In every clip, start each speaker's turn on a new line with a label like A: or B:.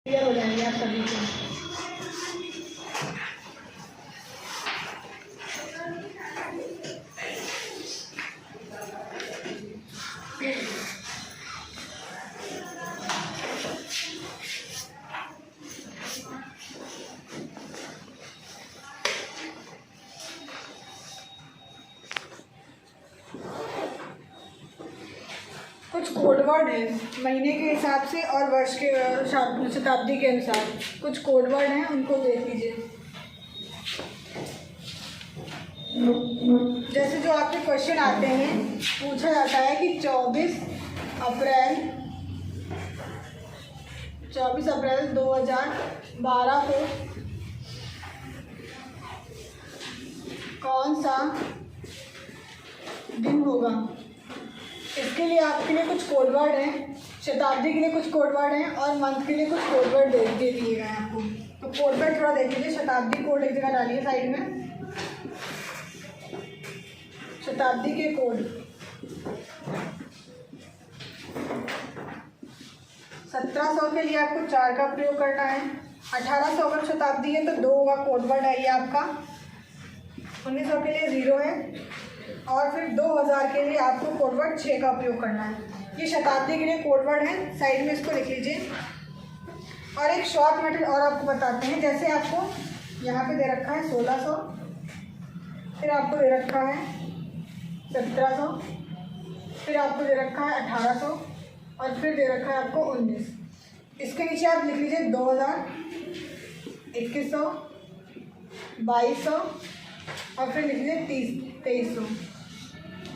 A: Clear हो जाएंगे आप सभी को। कुछ कोड वर्ड हैं महीने के हिसाब से और वर्ष के शताब्दी के अनुसार कुछ कोड वर्ड हैं, उनको देख लीजिए। जैसे जो आपके क्वेश्चन आते हैं, पूछा जाता है कि 24 अप्रैल 2012 को कौन सा दिन होगा। इसके लिए आपके लिए कुछ कोड वर्ड हैं, शताब्दी के लिए कुछ कोड वर्ड हैं और मंथ के लिए कुछ कोड वर्ड दे दिए गए हैं आपको। तो कोड वर्ड थोड़ा देख लीजिए। शताब्दी कोड एक जगह डालिए साइड में। शताब्दी के कोड 1700 के लिए आपको 4 का प्रयोग करना है। 1800 अगर शताब्दी है तो 2 का कोड वर्ड है ये आपका। 1900 के लिए 0 है और फिर 2000 के लिए आपको कोड वर्ड 6 का प्रयोग करना है। ये शताब्दी के लिए कोड वर्ड है, साइड में इसको लिख लीजिए। और एक शॉर्ट मेथड और आपको बताते हैं। जैसे आपको यहाँ पे दे रखा है 1600, फिर आपको दे रखा है 1700, फिर आपको दे रखा है 1800 और फिर दे रखा है आपको 19। इसके नीचे आप लिख लीजिए 2000, 2100, 2200 और फिर लिख लीजिए 2300।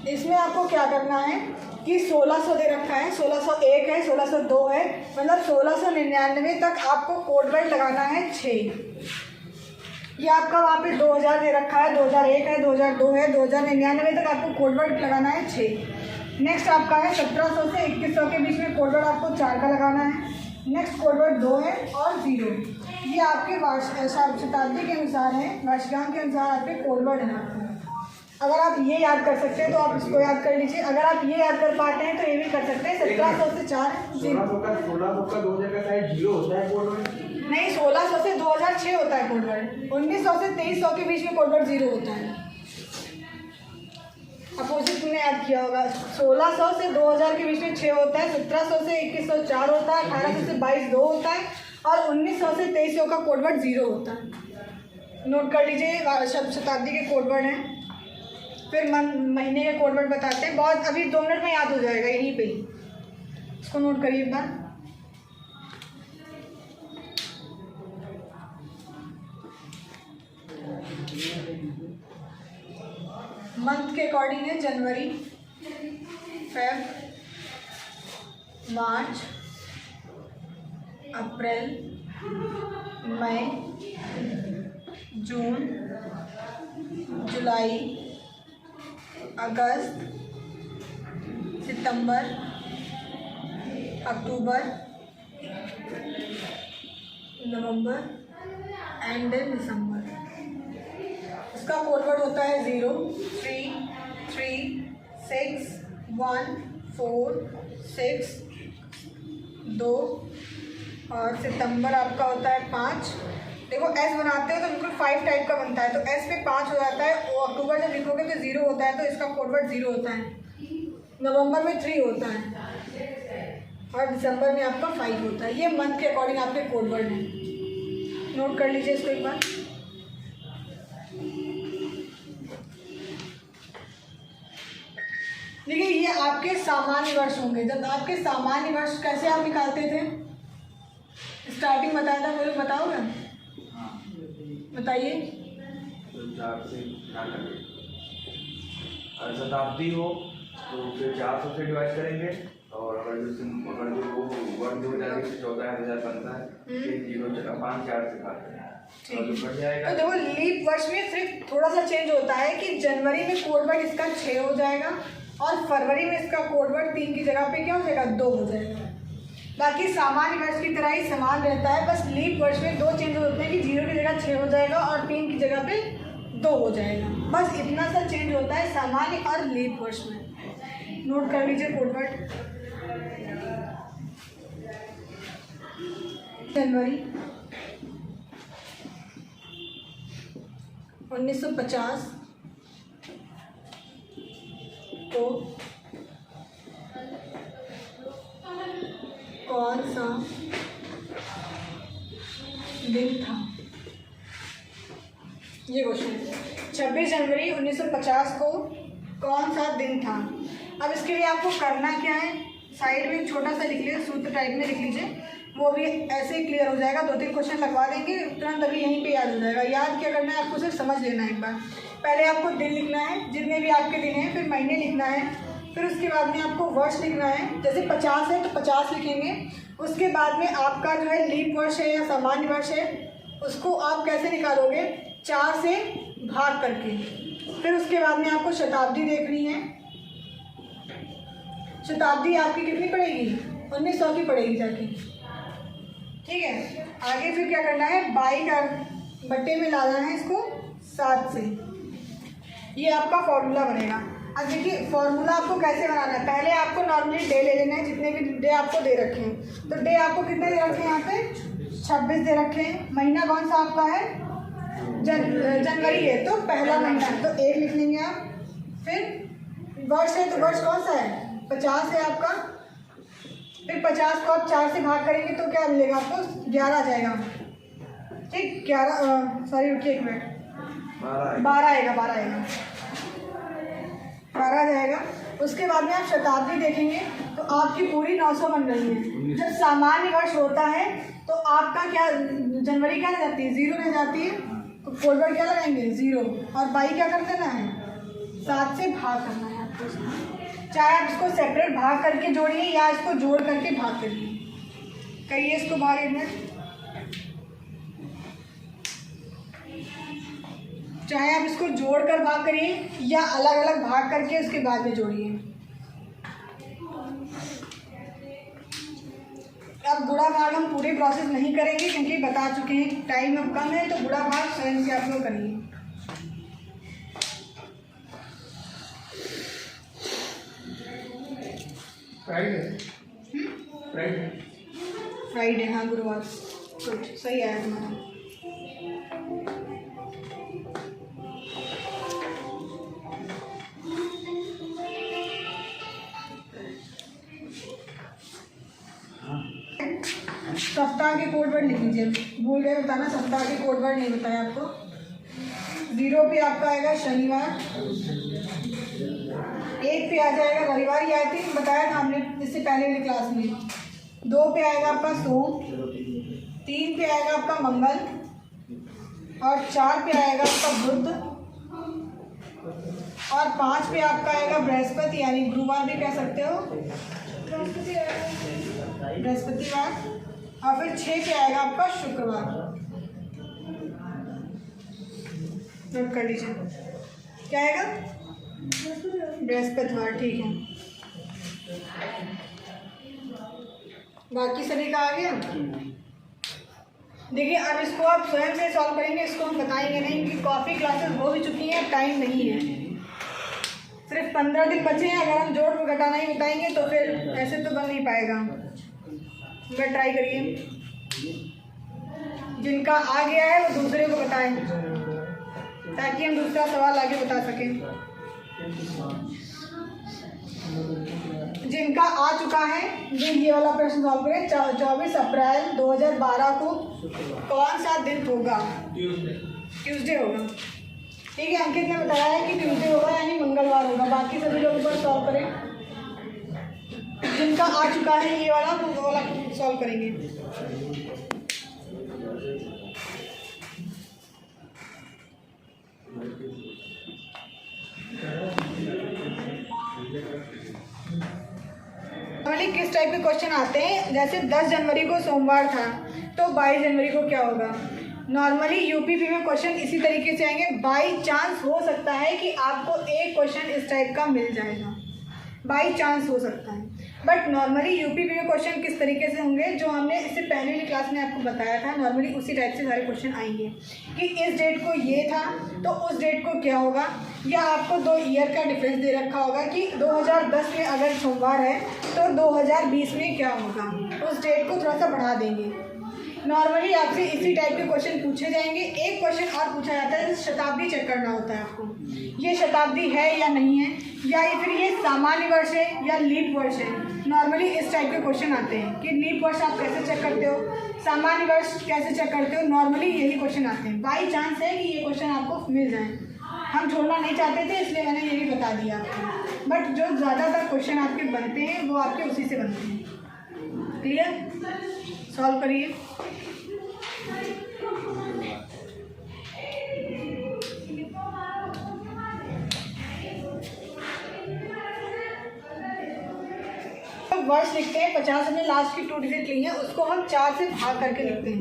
A: इसमें आपको क्या करना है कि 1600 दे रखा है, 1601 है, 1602 है, मतलब 1699 तक आपको कोड वर्ड लगाना है 6। ये आपका वहाँ पे 2000 दे रखा है, 2001 है, 2002 है, 2099 तक आपको कोड वर्ड लगाना है 6। नेक्स्ट आपका है 1700 से 2100 के बीच में कोड वर्ड आपको 4 का लगाना है। नेक्स्ट कोड वर्ड 2 है और 0। ये आपके शताब्दी के अनुसार है, वर्षगांठ के अनुसार आपके कोड वर्ड हैं। अगर आप ये याद कर सकते हैं तो आप इसको याद कर लीजिए। अगर आप ये याद कर पाते हैं तो ये भी कर सकते हैं। 1700 से 4
B: 1600 का 2000 का शायद 0 होता है कोड वर्ड।
A: नहीं, 1600 से 2006 होता है कोड वर्ड। 1900 से 2300 के बीच में कोड वर्ड 0 होता है। अपोजिट में याद किया होगा। 1600 से 2000 के बीच में 6 होता है, 1700 से 2100 4 होता है, 1800 से 22 2 होता है और 1900 से 2300 का कोड वर्ड 0 होता है। नोट कर लीजिए, शताब्दी के कोड वर्ड हैं। फिर महीने के कोड वर्ड बताते हैं। बहुत अभी 2 मिनट में याद हो जाएगा यहीं पे ही। इसको नोट करिए एक बार। मंथ के अकॉर्डिंग है जनवरी, फेब, मार्च, अप्रैल, मई, जून, जुलाई, अगस्त, सितंबर, अक्टूबर, नवंबर एंड देन दिसंबर। इसका कोड वर्ड होता है 0, 3, 3, 6, 1, 4, 6, 2 और सितंबर आपका होता है 5। देखो एस बनाते हो तो बिल्कुल 5 टाइप का बनता है, तो एस पे 5 हो जाता है। और अक्टूबर जब लिखोगे तो 0 होता है, तो इसका कोड वर्ड 0 होता है। नवंबर में 3 होता है और दिसंबर में आपका 5 होता है। ये मंथ के अकॉर्डिंग आपके कोड वर्ड हैं। नोट कर लीजिए इसको एक बार। देखिए ये आपके सामान्य वर्ष होंगे। जब आपके सामान्य वर्ष कैसे आप निकालते थे, स्टार्टिंग बताया था, वो लोग बताओगे? बताइए।
B: अगर शताब्दी हो तो फिर 400 से डिवाइड करेंगे और अगर जो वो वर्ड 2014 है 2015 है 0.5 4 से काट देंगे तो बढ़ जाएगा।
A: तो देखो लीप वर्ष में सिर्फ थोड़ा सा चेंज होता है कि जनवरी में कोड वर्ड इसका 6 हो जाएगा और फरवरी में इसका कोड वर्ड 3 की जगह पे क्या हो जाएगा, 2 हो जाएगा। बाकी सामान्य वर्ष की तरह ही समान रहता है। बस लीप वर्ष में 2 चेंज होते हैं कि 0 की जगह 6 हो जाएगा और 3 की जगह पे 2 हो जाएगा। बस इतना सा चेंज होता है सामान्य और लीप वर्ष में। नोट कर लीजिए कोड वर्ड। जनवरी 1950 को कौन सा दिन था? ये क्वेश्चन 26 जनवरी 1950 को कौन सा दिन था। अब इसके लिए आपको करना क्या है, साइड में छोटा सा लिख लीजिए, सूत्र टाइप में लिख लीजिए, वो भी ऐसे ही क्लियर हो जाएगा। 2-3 क्वेश्चन लगवा देंगे तुरंत, अभी यहीं पे याद हो जाएगा। याद क्या करना है आपको, सिर्फ समझ लेना है एक बार। पहले आपको दिन लिखना है, जितने भी आपके दिन हैं, फिर महीने लिखना है, फिर उसके बाद में आपको वर्ष लिखना है। जैसे 50 है तो 50 लिखेंगे। उसके बाद में आपका जो है लीप वर्ष है या सामान्य वर्ष है, उसको आप कैसे निकालोगे, 4 से भाग करके। फिर उसके बाद में आपको शताब्दी देखनी है। शताब्दी आपकी कितनी पड़ेगी, 1900 की पड़ेगी जाके, ठीक है। आगे फिर क्या करना है, 22 का बट्टे में लाना है इसको 7 से, ये आपका फॉर्मूला बनेगा। अब देखिए फॉर्मूला आपको कैसे बनाना है, पहले आपको नॉर्मली डे ले लेना है, जितने भी डे आपको दे रखे हैं। तो डे आपको कितने दे रखे हैं यहाँ पे, 26 दे रखे हैं। महीना कौन सा आपका है, जनवरी है, तो पहला महीना है, तो 1 लिख लेंगे आप। फिर वर्ष है, तो वर्ष कौन सा है, 50 है आपका। फिर 50 को आप 4 से भाग करेंगे तो क्या मिलेगा आपको, 11 आ जाएगा, ठीक। 11 सॉरी रुकिए 1 मिनट, 12 आएगा, 12 आ जाएगा। उसके बाद में आप शताब्दी देखेंगे तो आपकी पूरी 900 बन रही है। जब सामान्य वर्ष होता है तो आपका क्या, जनवरी क्या रह जाती है, 0 रह जाती है, तो फॉरवर्ड क्या लगाएंगे 0, और 22 क्या कर देना है, 7 से भाग करना है आपको। चाहे आप इसको सेपरेट भाग करके जोड़िए या इसको जोड़ करके भाग करिए। करिए इसको भाग 1 मिनट, चाहे आप इसको जोड़ कर भाग करिए या अलग अलग भाग करके उसके बाद में जोड़िए। अब गुणा भाग हम पूरे प्रोसेस नहीं करेंगे क्योंकि बता चुके हैं टाइम अब कम है, तो गुणा भाग स्वयं से आप लोग करिए। फ्राइडे, हाँ गुरुवार, गुड, सही आया तुम्हारा। सप्ताह के कोड वर्ड लिख लीजिए, भूल गए बताना, सप्ताह के कोड वर्ड नहीं बताया आपको। 0 पे आपका आएगा शनिवार, 1 पे आ जाएगा रविवार, ये आई थिंक बताया था हमने इससे पहले वाली क्लास में। 2 पे आएगा आपका सोम, 3 पे आएगा आपका मंगल, और 4 पे आएगा आपका बुध, और 5 पे आपका आएगा बृहस्पति, यानी गुरुवार भी कह सकते हो, बृहस्पतिवार, और फिर 6 पे आएगा आपका शुक्रवार। नोट कर लीजिए, क्या आएगा, बृहस्पतिवार, ठीक है। बाकी सभी का आ गया। देखिए अब इसको आप स्वयं से सॉल्व करेंगे, इसको हम बताएंगे नहीं क्योंकि काफ़ी क्लासेस हो भी चुकी हैं, टाइम नहीं है, सिर्फ 15 दिन बचे हैं। अगर हम जोड़ घटाना ही बताएंगे तो फिर ऐसे तो बन नहीं पाएगा। मैं ट्राई करिए, जिनका आ गया है वो दूसरे को बताएं ताकि हम दूसरा सवाल आगे बता सकें। जिनका आ चुका है वो ये वाला प्रश्न सॉल्व करें। 24 अप्रैल 2012 को कौन सा दिन होगा, ट्यूसडे होगा, ठीक है। अंकित ने बताया है कि ट्यूसडे होगा यानी मंगलवार होगा। बाकी सभी लोग ऊपर सॉल्व करें, जिनका आ चुका है ये वाला वो वाला सॉल्व करेंगे। नॉर्मली किस टाइप के क्वेश्चन आते हैं, जैसे 10 जनवरी को सोमवार था तो 22 जनवरी को क्या होगा। नॉर्मली यूपीपी में क्वेश्चन इसी तरीके से आएंगे। बाई चांस हो सकता है कि आपको एक क्वेश्चन इस टाइप का मिल जाएगा, बाई चांस हो सकता है, बट नॉर्मली यूपीपी में क्वेश्चन किस तरीके से होंगे जो हमने इससे पहले वाली क्लास में आपको बताया था, नॉर्मली उसी टाइप से सारे क्वेश्चन आएंगे कि इस डेट को ये था तो उस डेट को क्या होगा, या आपको 2 ईयर का डिफरेंस दे रखा होगा कि 2010 में अगर सोमवार है तो 2020 में क्या होगा, उस डेट को थोड़ा सा बढ़ा देंगे। नॉर्मली आपसे इसी टाइप के क्वेश्चन पूछे जाएंगे। एक क्वेश्चन और पूछा जाता है, शताब्दी चेक करना होता है आपको, ये शताब्दी है या नहीं है, या फिर ये सामान्य वर्ष है या लीप वर्ष है। नॉर्मली इस टाइप के क्वेश्चन आते हैं कि लीप वर्ष आप कैसे चेक करते हो, सामान्य वर्ष कैसे चेक करते हो। नॉर्मली यही क्वेश्चन आते हैं। बाई चांस है कि ये क्वेश्चन आपको मिल जाए, हम छोड़ना नहीं चाहते थे इसलिए मैंने ये भी बता दिया आपको। बट जो ज़्यादातर क्वेश्चन आपके बनते हैं वो आपके उसी से बनते हैं। क्लियर? सॉल्व करिए। वर्ष लिखते हैं, 50 हमने लास्ट की 2 डिजिट ली है, उसको हम 4 से भाग करके लिखते हैं।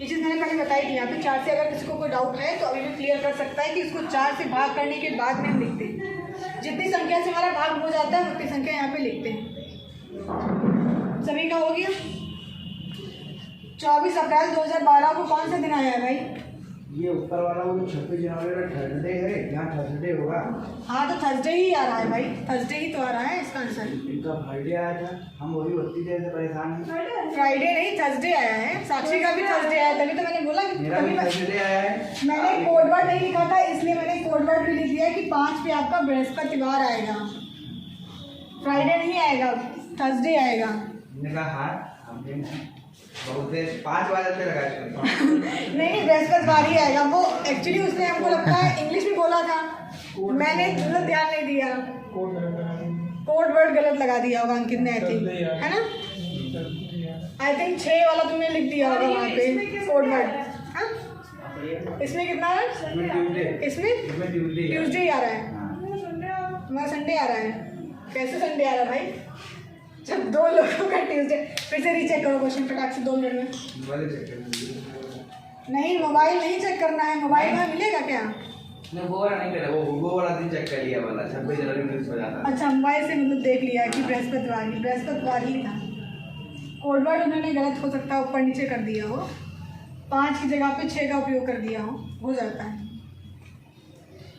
A: ये चीज़ मैंने पहले बताई थी। यहाँ पे 4 से अगर किसी को कोई डाउट है तो अभी भी क्लियर कर सकता है कि इसको 4 से भाग करने के बाद में हम लिखते हैं। जितनी संख्या से हमारा भाग हो जाता है उतनी संख्या यहाँ पे लिखते हैं। सभी का हो गया। 24 अप्रैल 2012 को कौन सा दिन आया है भाई?
C: ये ऊपर वाला वो 26 जनवरी का थर्सडे है, यहाँ थर्सडे होगा।
A: हाँ तो थर्सडे ही आ रहा है भाई, थर्सडे ही तो आ रहा है इसका आंसर।
C: इनका फ्राइडे आया था, हम वही उतनी देर से परेशान हैं।
A: फ्राइडे नहीं, थर्सडे आया है। साक्षी का भी थर्सडे आया, तभी तो मैंने बोला कि
C: मेरा भी थर्सडे आया है।
A: मैंने कोड वर्ड नहीं लिखा था इसलिए मैंने कोड वर्ड भी लिख दिया कि 5 पे आपका बृहस्पतिवार आएगा, फ्राइडे नहीं आएगा, थर्सडे आएगा।
C: मैंने कहा हाँ, हम बहुत देर 5 बजे पे लगा
A: नहीं, बृहस्पतिवार ही आएगा। वो एक्चुअली उसने हमको लगता है इंग्लिश में बोला था, मैंने मतलब ध्यान नहीं दिया, कोड वर्ड गलत लगा दिया होगा अंकित ने, आई थिंक, है ना? आई थिंक 6 वाला तुमने लिख दिया होगा वहाँ पे कोड वर्ड। हाँ, इसमें कितना है? इसमें ट्यूसडे ही आ रहा है, तुम्हारा संडे आ रहा है। कैसे संडे आ रहा है भाई? जब 2 लोगों का ट्यूसडे। फिर से रीचेक करो क्वेश्चन फटाक से 2 मिनट में। नहीं, मोबाइल नहीं चेक करना है, मोबाइल में मिलेगा क्या?
B: वो वाला नहीं करा, वो वाला दिन चेक कर लिया वाला 26 जनवरी में हो जाता।
A: अच्छा, मोबाइल से मतलब देख लिया कि बृहस्पतिवार ही था। कोड वर्ड उन्होंने गलत हो सकता है, ऊपर नीचे कर दिया हो, 5 की जगह पे 6 का उपयोग कर दिया हो जाता है।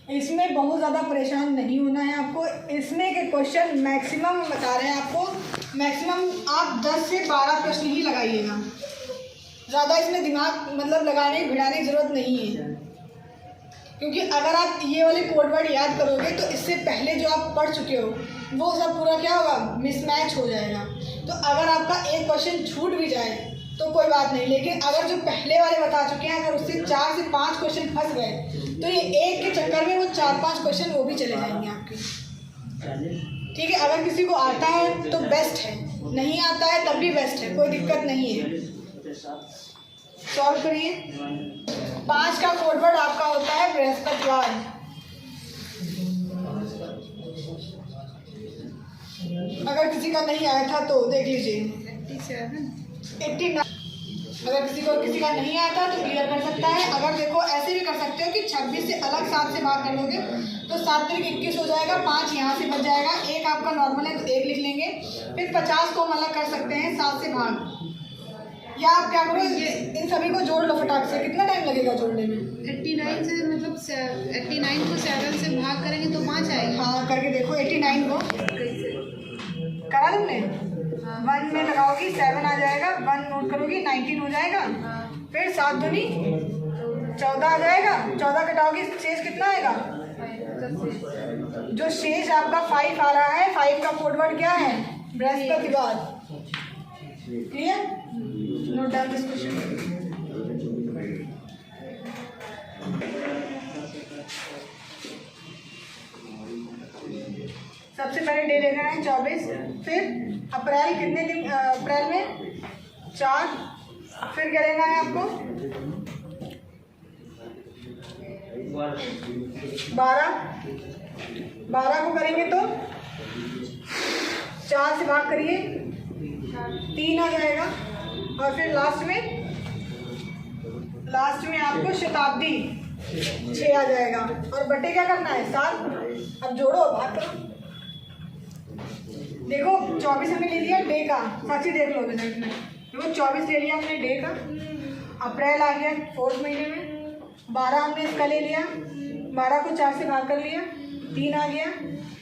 A: इसमें बहुत ज़्यादा परेशान नहीं होना है आपको। इसमें के क्वेश्चन मैक्सिमम बता रहे हैं आपको, मैक्सिमम आप 10 से 12 प्रश्न ही लगाइएगा, ज़्यादा इसमें दिमाग मतलब लगाने भिड़ाने की ज़रूरत नहीं है। क्योंकि अगर आप ये वाले कोड वर्ड याद करोगे तो इससे पहले जो आप पढ़ चुके हो वो सब पूरा क्या होगा, मिसमैच हो जाएगा। तो अगर आपका एक क्वेश्चन छूट भी जाए तो कोई बात नहीं, लेकिन अगर जो पहले वाले बता चुके हैं अगर उससे 4 से 5 क्वेश्चन फंस गए तो ये एक के चक्कर में वो 4-5 क्वेश्चन वो भी चले जाएंगे आपके। ठीक है, अगर किसी को आता है तो बेस्ट है, नहीं आता है तब भी बेस्ट है, कोई दिक्कत नहीं है। सॉल्व करिए। 5 का कोड वर्ड आपका होता है बृहस्पतिवार। अगर किसी का नहीं आया था तो देख लीजिए 89। अगर किसी का नहीं आया था तो क्लियर कर सकता है। अगर देखो ऐसे भी कर सकते हो कि 26 से अलग 7 से भाग कर लोगे तो 7 तरीक 21 हो जाएगा, 5 यहाँ से बच जाएगा, 1 आपका नॉर्मल है तो 1 लिख लेंगे। फिर 50 को हम अलग कर सकते हैं 7 से भाग, या आप क्या करो इन सभी को जोड़ लो फटाक से। कितना टाइम लगेगा जोड़ने में?
D: 89 से मतलब 89 को 7 से भाग करेंगे तो 5 आएगा।
A: हाँ करके देखो, 89 को करा तुमने? 1 में लगाओगी 7 आ जाएगा, 1 नोट करोगी 19 हो जाएगा, फिर 7 दूनी 14 आ जाएगा, 14 कटाओगी शेष कितना आएगा? जो शेष आपका 5 आ रहा है, 5 का कोड वर्ड क्या है? बृहस्पतिवार। Clear? Note down this question. सबसे पहले डे लेना है 24, फिर अप्रैल कितने दिन? अप्रैल में 4, फिर क्या लेना है आपको? 12 को करेंगे तो 4 से भाग करिए 3 आ जाएगा, और फिर लास्ट में आपको शताब्दी 6 आ जाएगा, और बटे क्या करना है? 7। अब जोड़ो, भाग करो। देखो 24 हमने ले लिया डे का, साक्षी देख लो मिनट में। देखो 24 ले लिया हमने डे का, अप्रैल आ गया 4th महीने में, 12 हमने इसका ले लिया, 12 को 4 से भाग कर लिया, 3 आ गया।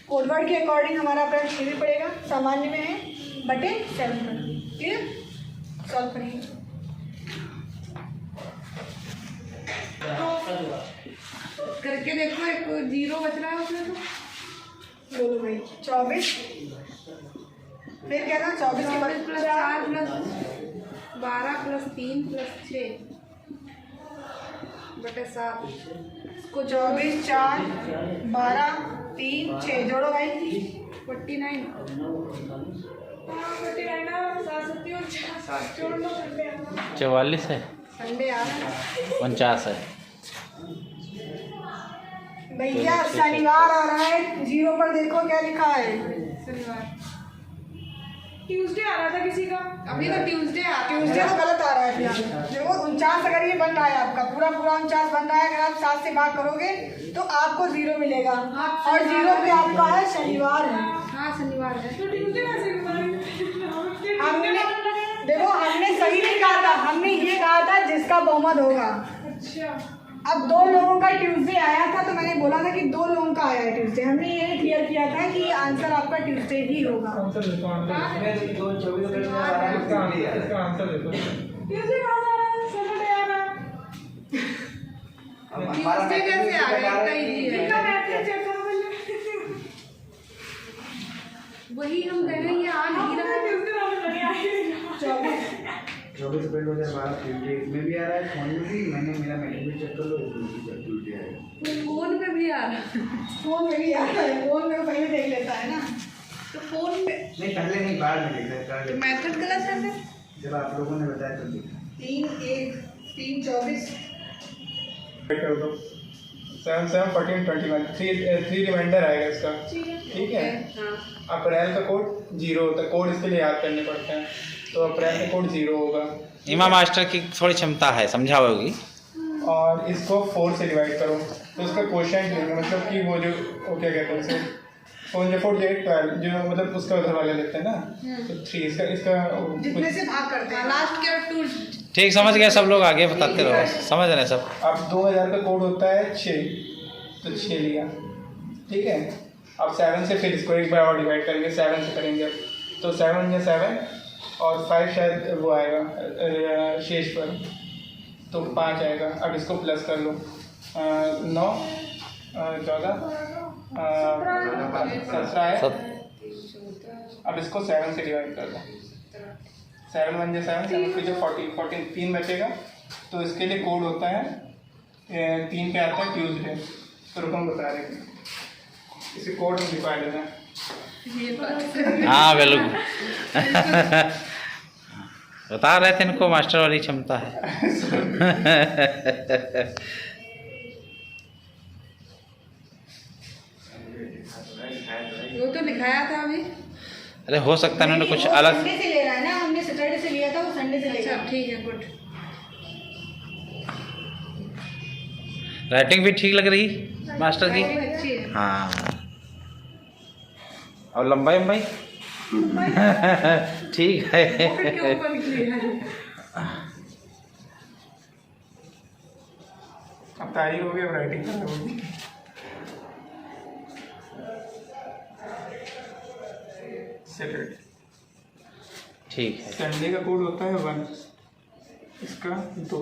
A: कोडवर्ड के अकॉर्डिंग हमारा अप्रैल 6 भी पड़ेगा, सामान्य में है, बटे 7 पर। क्लियर? सॉल्व करिए।
D: करके देखो, एक 0 बच रहा है उसमें तो।
A: बोलो भाई 24 फिर क्या था 24 के बाद
D: 24 + 4 + 12 + 3 + 6 बटे 7
A: को 24 4 12 3 6 जोड़ो भाई
D: 49।
E: 44 है,
A: संडे आ रहा है
E: 49 है।
A: भैया, शनिवार आ रहा है, 0 पर देखो क्या लिखा है।
D: शनिवार, ट्यूसडे आ रहा था किसी का, अभी तो ट्यूसडे आ रहा है।
A: ट्यूसडे तो गलत आ रहा है फिलहाल। देखो 49 अगर ये बन रहा है आपका पूरा 49 बन रहा है, अगर आप 7 से भाग करोगे तो आपको 0 मिलेगा, और 0 पे आपका है शनिवार है।
D: हाँ शनिवार है।
A: हमने देखो हमने सही नहीं कहा था, हमने ये कहा था जिसका बहुमत होगा।
D: अच्छा,
A: अब 2 लोगों का ट्यूसडे आया था तो मैंने बोला था कि 2 लोगों का आया है ट्यूसडे। हमने ये क्लियर किया था कि आंसर आपका ट्यूसडे ही होगा।
C: इसमें 24 इसका आंसर देखो।
A: ट्यूसडे कहाँ से आ रहा है? सैटरडे आ रहा है।
D: ट्यूसडे कैसे आ गया? इतना easy है। वही हम कह रहे हैं, ये आ नहीं रहा है।
C: 24 अप्रैल 2012 ट्यूसडे इसमें भी आ रहा है, फोन में भी। मैंने मेरा मैनेजमेंट चेक कर लो, इसमें भी ट्यूसडे आएगा।
D: फोन पे भी आ रहा है।
A: फोन में भी आ रहा है, फोन में पहले देख लेता है ना।
D: तो फोन पे
C: नहीं, पहले नहीं, बाद में देखा है।
D: मेथड गलत है फिर।
C: जब आप लोगों ने बताया तब देखा।
A: 3 1 3 24
F: 7 7 14 21 3 रिमाइंडर आएगा इसका। ठीक है।
D: हाँ
F: अप्रैल का कोड 0 होता है, कोड इसके लिए याद करने पड़ते हैं। तो अप्रैल का कोड 0 होगा,
E: इमा मास्टर की थोड़ी क्षमता है, समझाओगी।
F: और इसको 4 से डिवाइड करो तो उसका क्वोशंट लेंगे, मतलब कि वो जो वो क्या कहते हैं उसे 4 4 12 जो मतलब उसका उधर वाले लेते हैं ना, तो 3 इसका
A: जितने से भाग करते हैं।
D: लास्ट के 2।
E: ठीक, समझ गए सब लोग, आगे बताते रहो, समझ रहे हैं सब।
F: अब 2000 का कोड होता है 6, तो 6 लिया। ठीक है। अब 7 से फिर इसको एक बार और डिवाइड करेंगे, 7 से करेंगे तो 7 या 7 और 5 शायद वो आएगा शेष पर, तो 5 आएगा। अब इसको प्लस कर लो, 9 14 17 है। अब इसको 7 से डिवाइड कर दो, 7 1 या 7 7 जो 14 3 बचेगा। तो इसके लिए कोड होता है 3 पे आता है ट्यूसडे। तो रुको हम बता रहे हैं, इसे कोड हम दिखा देते हैं।
E: हाँ बिल्कुल। बता रहे थे इनको मास्टर वाली क्षमता है।
D: वो तो लिखाया था अभी।
E: अरे हो सकता है उन्होंने कुछ
A: वो
E: अलग।
A: संडे से ले रहा है ना, हमने सैटरडे से लिया था, वो संडे से लेगा।
D: अच्छा ठीक है, गुड।
E: राइटिंग भी ठीक लग रही मास्टर की।
D: अच्छी है।
E: हाँ, और लंबाई लंबाई ठीक है।
D: फिर क्यों ऊपर निकली है?
F: अब तारीख हो गई, अब राइटिंग करना होगी। सैटरडे,
E: ठीक है।
F: संडे का कोड होता है 1, इसका 2,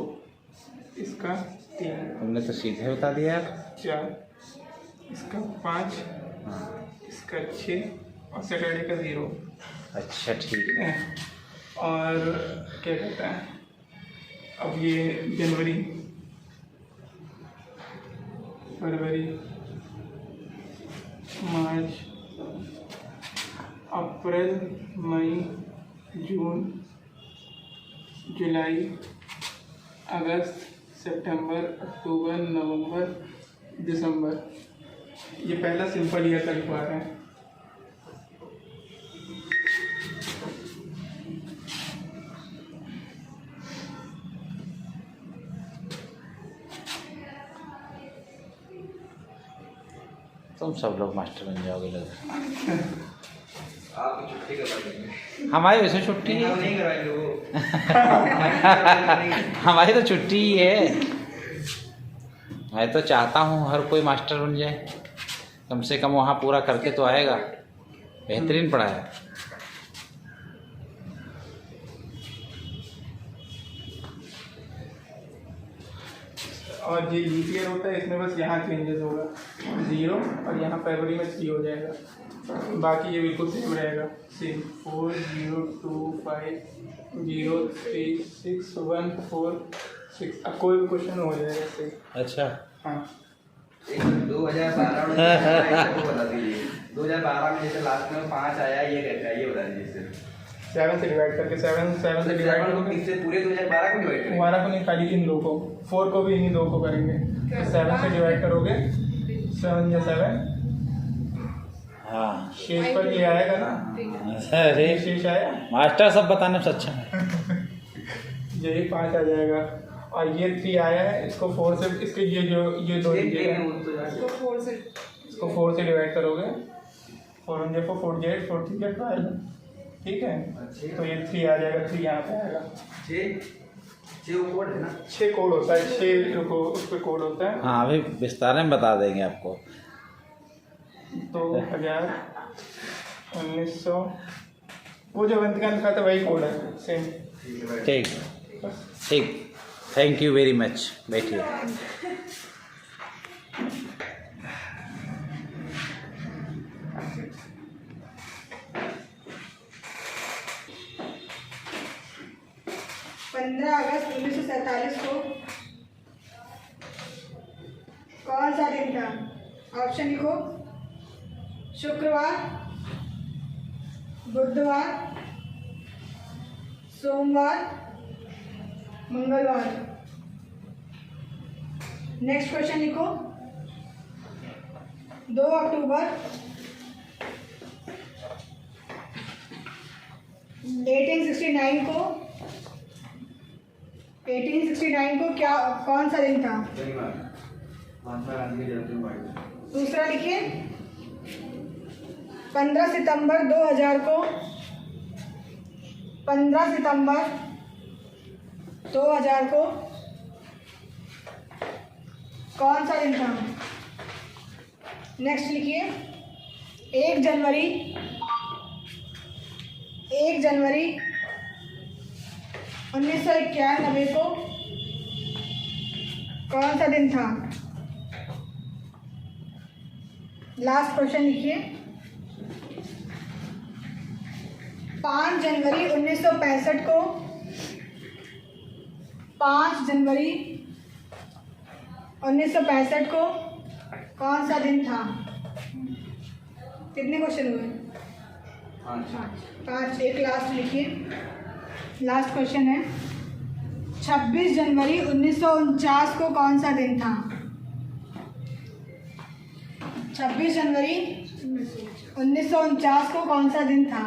F: इसका 3
E: हमने तो सीधे बता दिया यार।
F: 4, इसका 5, इसका 6 और सैटरडे का 0।
E: अच्छा ठीक है।
F: और क्या कहता है, अब ये जनवरी, फरवरी, मार्च, अप्रैल, मई, जून, जुलाई, अगस्त, सितंबर, अक्टूबर, नवंबर, दिसंबर। ये पहला सिंपल ईयर का लिखवा रहे हैं।
E: तुम सब लोग मास्टर बन जाओगे लग रहा है।
C: आप छुट्टी करवा देंगे।
E: हमारी वैसे छुट्टी है।
C: हम नहीं करवाएंगे वो।
E: हमारी तो छुट्टी ही है। मैं तो चाहता हूँ हर कोई मास्टर बन जाए, कम से कम वहाँ पूरा करके तो आएगा। बेहतरीन पढ़ाया।
F: और ये लीप ईयर होता है, इसमें बस यहाँ चेंजेस होगा 0 और यहाँ फरवरी में 3 हो जाएगा, बाकी ये बिल्कुल सेम रहेगा, सेम 4 0 2 5 0 3 6 1 4 6। अब कोई भी क्वेश्चन हो जाएगा सही।
E: अच्छा
F: हाँ
B: 2012 में वो बता दीजिए, 2012 में जैसे लास्ट में 5 आया, ये कहता है, ये बता दीजिए।
F: 7 से डिवाइड करके 7 से डिवाइड करोगे,
B: इससे पूरे 2012 को डिवाइड करेंगे।
F: 12 को नहीं, खाली इन 2 को, 4 को भी इन्हीं 2 को करेंगे। तो 7 से डिवाइड करोगे, 7 या 7
E: हाँ
F: शेष पर ये आएगा ना,
E: अरे
F: ये शेष आया,
E: मास्टर सब बताने में सक्षम है।
F: यही 5 आ जाएगा और ये 3 आया है, इसको 4 से, इसके ये दो लीजिएगा,
D: इसको 4 से
F: इसको 4 से डिवाइड करोगे, 4 1 4 4 8 4 3 12, ठीक है। तो ये 3 आ जाएगा, 3 यहाँ पे आएगा।
B: 6 कोड है ना,
F: 6 कोड होता है, 6 को उस पर कोड होता है।
E: हाँ अभी विस्तार में बता देंगे आपको।
F: 2000 1900 वो जो अवंतिका लिखा था वही कोड है, सेम।
E: ठीक ठीक, थैंक यू वेरी मच, बैठिए।
A: अगस्त 1947 को कौन सा दिन था? ऑप्शन लिखो, शुक्रवार, बुधवार, सोमवार, मंगलवार। नेक्स्ट क्वेश्चन लिखो, 2 अक्टूबर 1869 को क्या, कौन सा दिन था?
B: महात्मा गांधी की जयंती पार्टी।
A: दूसरा लिखिए, 15 सितंबर 2000 को, 15 सितंबर 2000 को कौन सा दिन था? नेक्स्ट लिखिए, 1 जनवरी 1991 को कौन सा दिन था? लास्ट क्वेश्चन लिखिए, 5 जनवरी 1965 को, 5 जनवरी 1965 को कौन सा दिन था? कितने क्वेश्चन हुए? 5। एक लास्ट लिखिए, लास्ट क्वेश्चन है, 26 जनवरी 1949 को कौन सा दिन था? 26 जनवरी 1949 को कौन सा दिन था?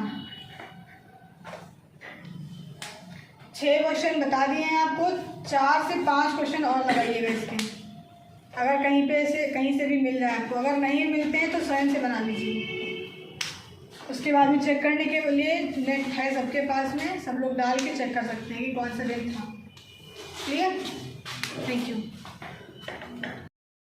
A: 6 क्वेश्चन बता दिए हैं आपको, 4 से 5 क्वेश्चन और लगाइएगा इसके, अगर कहीं से भी मिल जाए आपको। अगर नहीं मिलते हैं तो स्वयं से बना लीजिए। उसके बाद में चेक करने के लिए नेट है सबके पास में, सब लोग डाल के चेक कर सकते हैं कि कौन सा दिन था। क्लियर? Thank you.